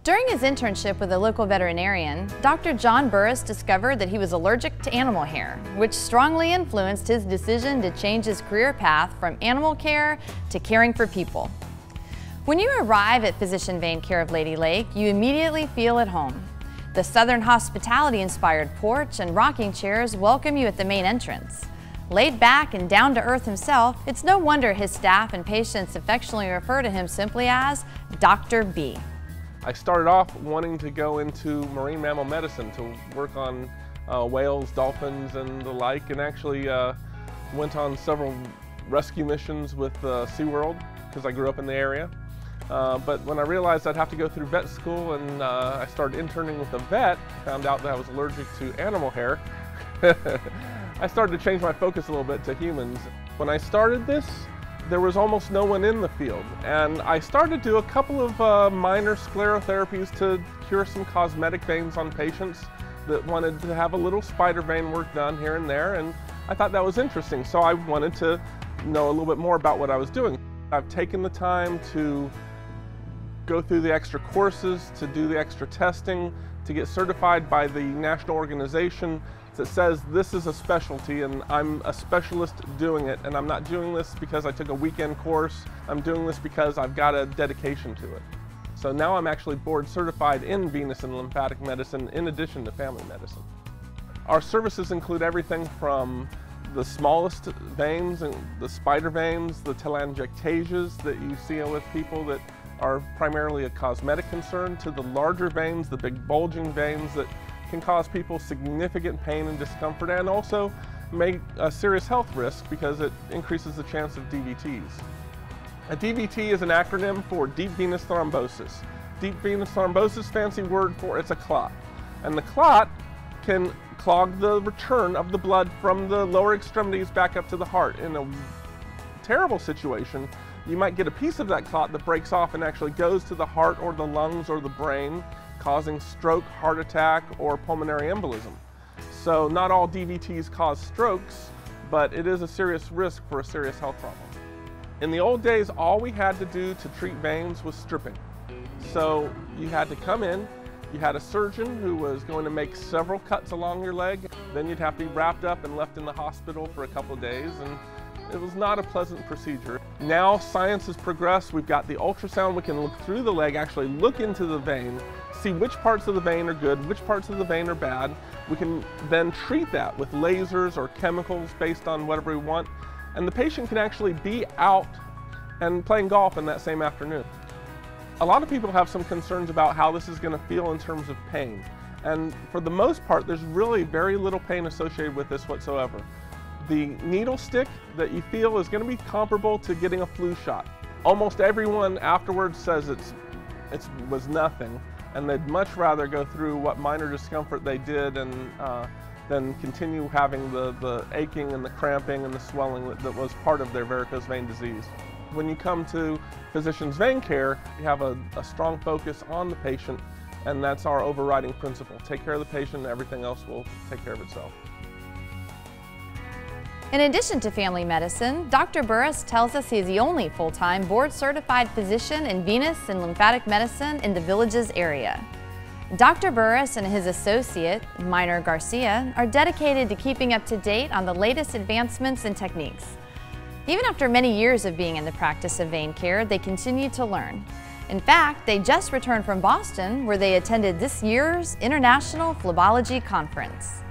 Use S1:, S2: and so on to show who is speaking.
S1: During his internship with a local veterinarian, Dr. John Burress discovered that he was allergic to animal hair, which strongly influenced his decision to change his career path from animal care to caring for people. When you arrive at Physician Vein Care of Lady Lake, you immediately feel at home. The Southern hospitality-inspired porch and rocking chairs welcome you at the main entrance. Laid back and down to earth himself, it's no wonder his staff and patients affectionately refer to him simply as Dr. B.
S2: I started off wanting to go into marine mammal medicine to work on whales, dolphins, and the like, and actually went on several rescue missions with SeaWorld because I grew up in the area. But when I realized I'd have to go through vet school and I started interning with a vet, found out that I was allergic to animal hair, I started to change my focus a little bit to humans. When I started this, there was almost no one in the field, and I started to do a couple of minor sclerotherapies to cure some cosmetic veins on patients that wanted to have a little spider vein work done here and there, and I thought that was interesting, so I wanted to know a little bit more about what I was doing. I've taken the time to go through the extra courses, to do the extra testing, to get certified by the national organization that says this is a specialty and I'm a specialist doing it, and I'm not doing this because I took a weekend course. I'm doing this because I've got a dedication to it. So now I'm actually board certified in venous and lymphatic medicine in addition to family medicine. Our services include everything from the smallest veins and the spider veins, the telangiectasias that you see with people that are primarily a cosmetic concern, to the larger veins, the big bulging veins that can cause people significant pain and discomfort, and also make a serious health risk because it increases the chance of DVTs. A DVT is an acronym for deep venous thrombosis. Deep venous thrombosis, fancy word for it's a clot. And the clot can clog the return of the blood from the lower extremities back up to the heart. In a terrible situation, you might get a piece of that clot that breaks off and actually goes to the heart or the lungs or the brain, causing stroke, heart attack, or pulmonary embolism. So not all DVTs cause strokes, but it is a serious risk for a serious health problem. In the old days, all we had to do to treat veins was stripping. So you had to come in, you had a surgeon who was going to make several cuts along your leg, then you'd have to be wrapped up and left in the hospital for a couple of days, and it was not a pleasant procedure. Now science has progressed. We've got the ultrasound. We can look through the leg, actually look into the vein, see which parts of the vein are good, which parts of the vein are bad. We can then treat that with lasers or chemicals based on whatever we want. And the patient can actually be out and playing golf in that same afternoon. A lot of people have some concerns about how this is going to feel in terms of pain. And for the most part, there's really very little pain associated with this whatsoever. The needle stick that you feel is going to be comparable to getting a flu shot. Almost everyone afterwards says it was nothing, and they'd much rather go through what minor discomfort they did and than continue having the aching and the cramping and the swelling that was part of their varicose vein disease. When you come to Physician's Vein Care, you have a strong focus on the patient, and that's our overriding principle. Take care of the patient, and everything else will take care of itself.
S1: In addition to family medicine, Dr. Burress tells us he is the only full-time board-certified physician in venous and lymphatic medicine in the Villages area. Dr. Burress and his associate, Minor Garcia, are dedicated to keeping up to date on the latest advancements and techniques. Even after many years of being in the practice of vein care, they continue to learn. In fact, they just returned from Boston, where they attended this year's International Phlebology Conference.